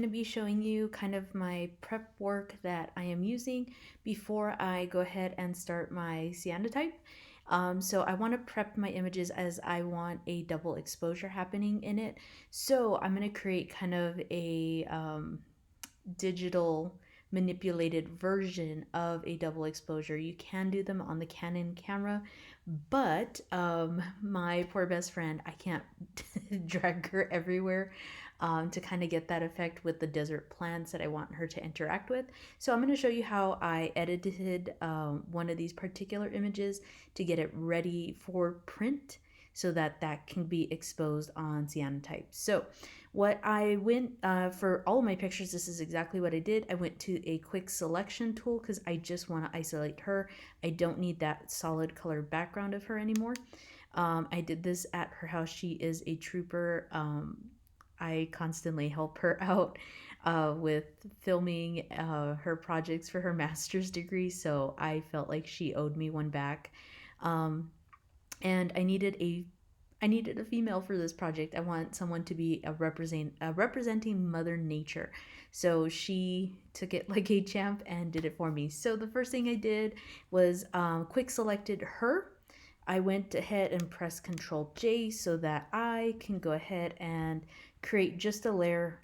going to be showing you kind of my prep work that I am using before I go ahead and start my cyanotype. So I want to prep my images as I want a double exposure happening in it. So I'm going to create kind of a digital manipulated version of a double exposure. You can do them on the Canon camera, but my poor best friend, I can't drag her everywhere to kind of get that effect with the desert plants that I want her to interact with. So I'm going to show you how I edited one of these particular images to get it ready for print so that that can be exposed on cyanotype. So what I went for all of my pictures, this is exactly what I did. I went to a quick selection tool because I just want to isolate her. I don't need that solid color background of her anymore. I did this at her house. She is a trooper. I constantly help her out with filming her projects for her master's degree, so I felt like she owed me one back. And I needed a female for this project. I want someone to be representing Mother Nature. So she took it like a champ and did it for me. So the first thing I did was quick selected her. I went ahead and pressed Control J so that I can go ahead and create just a layer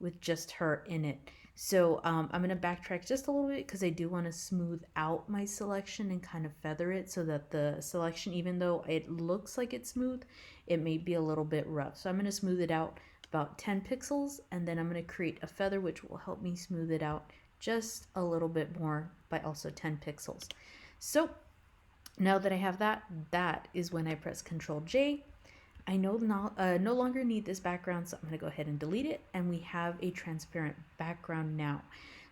with just her in it. So I'm going to backtrack just a little bit because I do want to smooth out my selection and kind of feather it so that the selection, even though it looks like it's smooth, it may be a little bit rough. So I'm going to smooth it out about 10 pixels, and then I'm going to create a feather which will help me smooth it out just a little bit more by also 10 pixels. So now that I have that, that is when I press Control J. I no longer need this background, so I'm going to go ahead and delete it, and we have a transparent background now.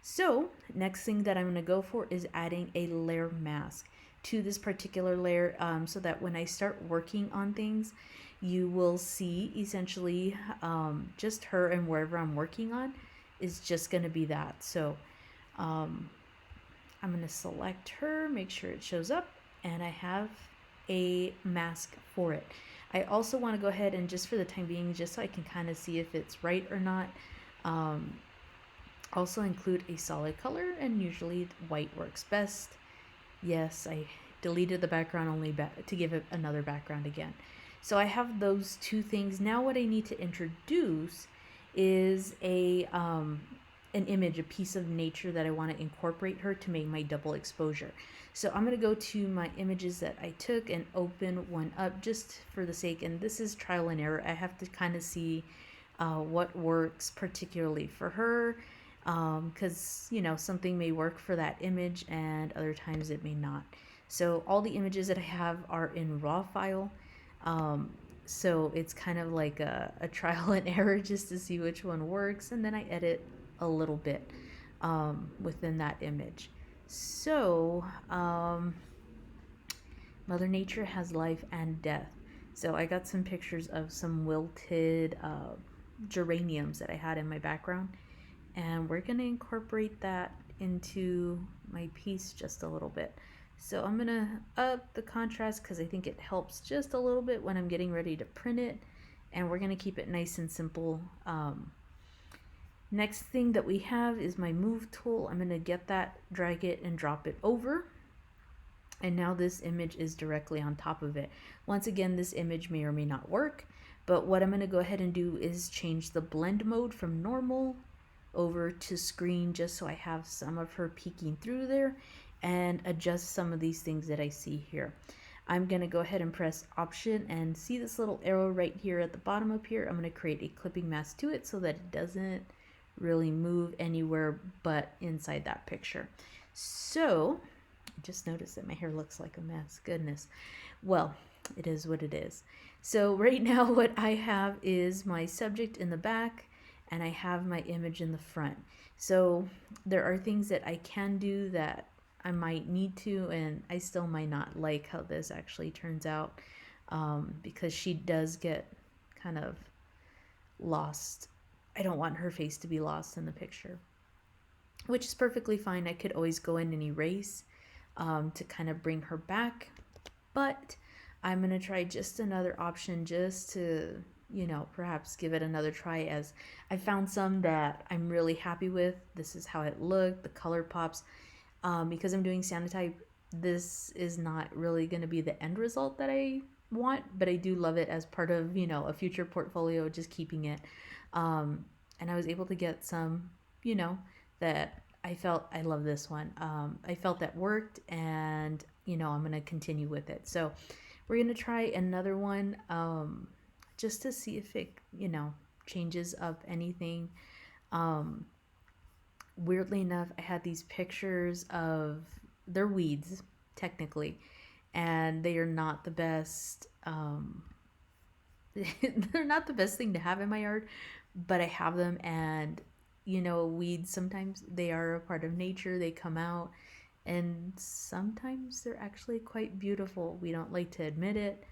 So next thing that I'm going to go for is adding a layer mask to this particular layer so that when I start working on things, you will see essentially just her, and wherever I'm working on is just going to be that. So I'm going to select her, make sure it shows up, and I have a mask for it. I also want to go ahead and just for the time being, just so I can kind of see if it's right or not, also include a solid color, and usually white works best. Yes, I deleted the background only to give it another background again. So I have those two things. Now what I need to introduce is an image, a piece of nature that I want to incorporate her to make my double exposure. So I'm going to go to my images that I took and open one up just for the sake, and this is trial and error. I have to kind of see what works particularly for her, because something may work for that image and other times it may not. So all the images that I have are in raw file. So it's kind of like a trial and error just to see which one works, and then I edit a little bit within that image. So Mother Nature has life and death. So I got some pictures of some wilted geraniums that I had in my background, and we're going to incorporate that into my piece just a little bit. So I'm going to up the contrast because I think it helps just a little bit when I'm getting ready to print it, and we're going to keep it nice and simple. Next thing that we have is my move tool. I'm going to get that, drag it, and drop it over. And now this image is directly on top of it. Once again, this image may or may not work, but what I'm going to go ahead and do is change the blend mode from normal over to screen just so I have some of her peeking through there, and adjust some of these things that I see here. I'm going to go ahead and press Option, and see this little arrow right here at the bottom up here. I'm going to create a clipping mask to it so that it doesn't really move anywhere but inside that picture. So I just noticed that my hair looks like a mess. Goodness. Well, it is what it is. So right now what I have is my subject in the back, and I have my image in the front. So there are things that I can do that I might need to, and I still might not like how this actually turns out, because she does get kind of lost. I don't want her face to be lost in the picture, which is perfectly fine. I could always go in and erase to kind of bring her back, but I'm going to try just another option just to perhaps give it another try, as I found some that I'm really happy with. This is how it looked, the color pops. Because I'm doing cyanotype, this is not really going to be the end result that I want, but I do love it as part of, a future portfolio, just keeping it. And I was able to get some, you know, that I felt I love this one. I felt that worked, and, I'm going to continue with it. So we're going to try another one, just to see if it, changes up anything. Um, Weirdly enough, I had these pictures of, they're weeds, technically, and they are not the best. They're not the best thing to have in my yard, but I have them, and weeds, sometimes they are a part of nature. They come out, and sometimes they're actually quite beautiful. We don't like to admit it,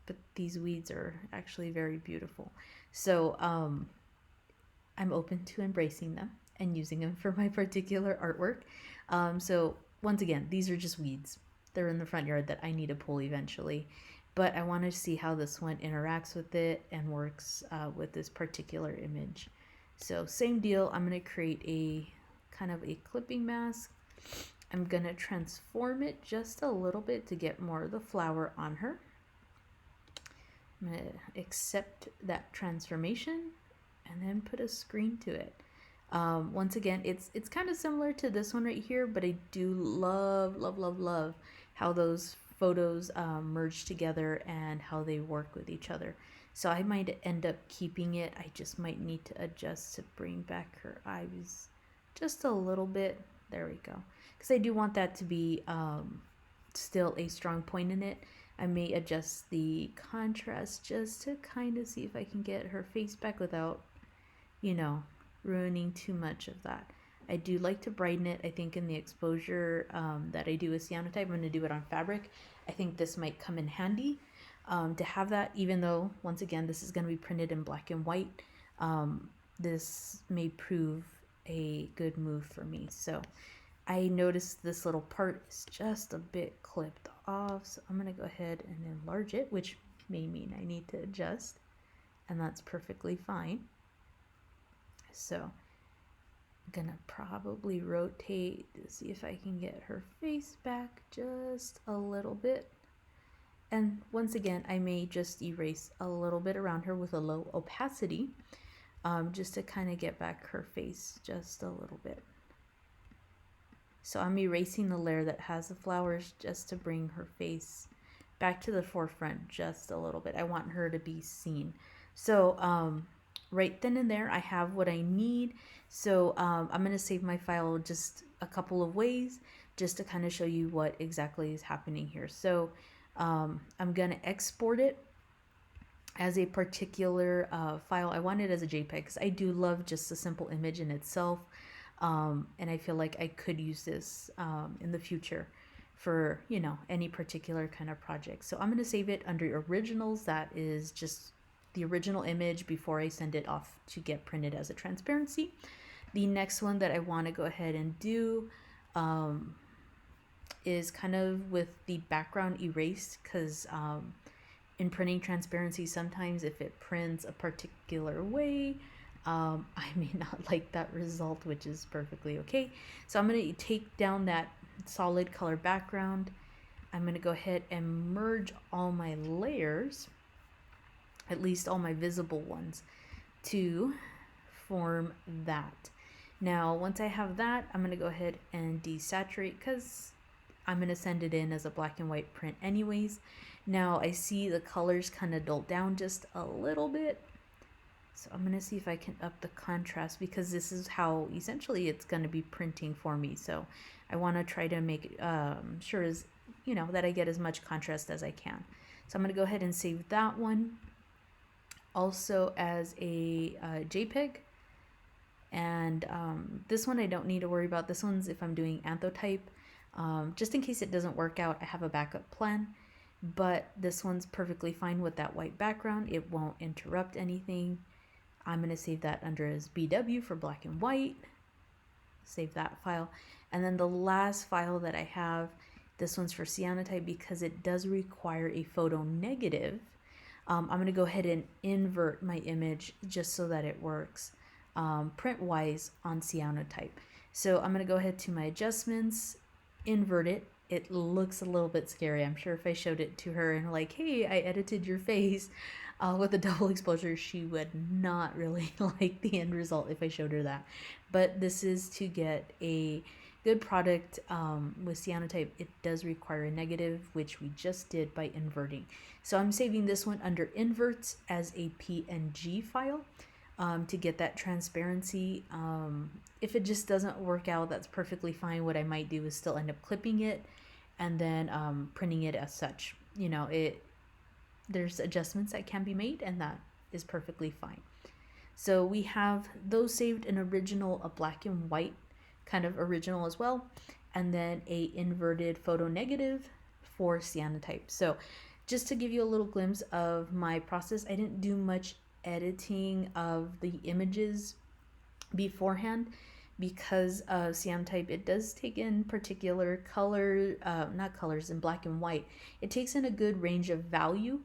but these weeds are actually very beautiful. So I'm open to embracing them and using them for my particular artwork. So once again, these are just weeds. They're in the front yard that I need to pull eventually. But I want to see how this one interacts with it and works with this particular image. So same deal, I'm going to create a kind of a clipping mask. I'm going to transform it just a little bit to get more of the flower on her. I'm going to accept that transformation and then put a screen to it. Once again, it's kind of similar to this one right here, but I do love, love, love, love how those photos merge together and how they work with each other. So I might end up keeping it. I just might need to adjust to bring back her eyes just a little bit. There we go. Because I do want that to be still a strong point in it. I may adjust the contrast just to kind of see if I can get her face back without, ruining too much of that. I do like to brighten it. I think in the exposure that I do with cyanotype, I'm going to do it on fabric. I think this might come in handy to have that, even though, once again, this is going to be printed in black and white. This may prove a good move for me. So I noticed this little part is just a bit clipped off, so I'm going to go ahead and enlarge it, which may mean I need to adjust, and that's perfectly fine. So I'm gonna probably rotate to see if I can get her face back just a little bit. And once again, I may just erase a little bit around her with a low opacity, just to kind of get back her face just a little bit. So I'm erasing the layer that has the flowers just to bring her face back to the forefront just a little bit. I want her to be seen. So right then and there, I have what I need. So I'm going to save my file just a couple of ways just to kind of show you what exactly is happening here. So I'm going to export it as a particular file. I want it as a JPEG because I do love just a simple image in itself. And I feel like I could use this in the future for, any particular kind of project. So I'm going to save it under originals. That is just the original image before I send it off to get printed as a transparency. The next one that I want to go ahead and do is kind of with the background erased, because in printing transparency, sometimes if it prints a particular way, I may not like that result, which is perfectly okay. So I'm going to take down that solid color background. I'm going to go ahead and merge all my layers, at least all my visible ones, to form that. Now, once I have that, I'm going to go ahead and desaturate because I'm going to send it in as a black and white print anyways. Now I see the colors kind of dull down just a little bit. So I'm going to see if I can up the contrast, because this is how essentially it's going to be printing for me. So I want to try to make sure that I get as much contrast as I can. So I'm going to go ahead and save that one also as a JPEG. And this one I don't need to worry about. This one's if I'm doing anthotype. Just in case it doesn't work out, I have a backup plan. But this one's perfectly fine with that white background. It won't interrupt anything. I'm going to save that under as BW for black and white. Save that file. And then the last file that I have, this one's for cyanotype because it does require a photo negative. I'm going to go ahead and invert my image just so that it works print wise on cyanotype. So I'm going to go ahead to my adjustments, invert it. It looks a little bit scary. I'm sure if I showed it to her and like, hey, I edited your face with a double exposure, she would not really like the end result if I showed her that. But this is to get a good product with cyanotype. It does require a negative, which we just did by inverting. So I'm saving this one under inverts as a PNG file to get that transparency. If it just doesn't work out, that's perfectly fine. What I might do is still end up clipping it and then printing it as such. You know, there's adjustments that can be made, and that is perfectly fine. So we have those saved, an original, a black and white kind of original as well, and then a inverted photo negative for cyanotype. So just to give you a little glimpse of my process, I didn't do much editing of the images beforehand because of cyanotype. It does take in particular color, not colors, in black and white. It takes in a good range of value,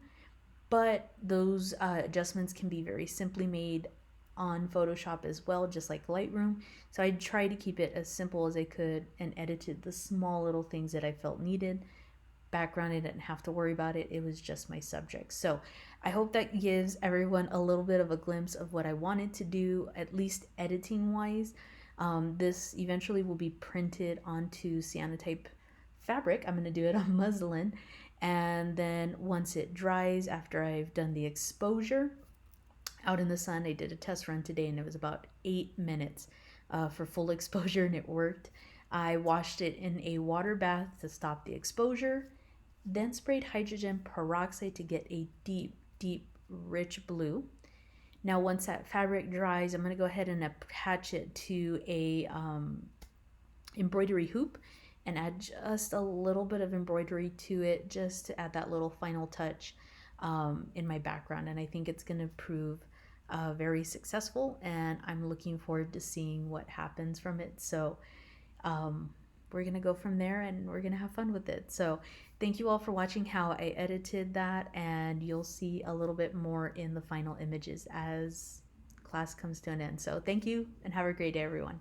but those adjustments can be very simply made on Photoshop as well, just like Lightroom. So I tried to keep it as simple as I could and edited the small little things that I felt needed. Background, I didn't have to worry about it. It was just my subject. So I hope that gives everyone a little bit of a glimpse of what I wanted to do, at least editing wise. This eventually will be printed onto cyanotype fabric. I'm going to do it on muslin. And then once it dries, after I've done the exposure out in the sun, I did a test run today and it was about 8 minutes for full exposure, and it worked. I washed it in a water bath to stop the exposure, then sprayed hydrogen peroxide to get a deep, deep, rich blue. Now, once that fabric dries, I'm going to go ahead and attach it to a embroidery hoop and add just a little bit of embroidery to it just to add that little final touch in my background. And I think it's going to prove very successful, and I'm looking forward to seeing what happens from it. So we're going to go from there and we're going to have fun with it. So thank you all for watching how I edited that, and you'll see a little bit more in the final images as class comes to an end. So thank you and have a great day, everyone.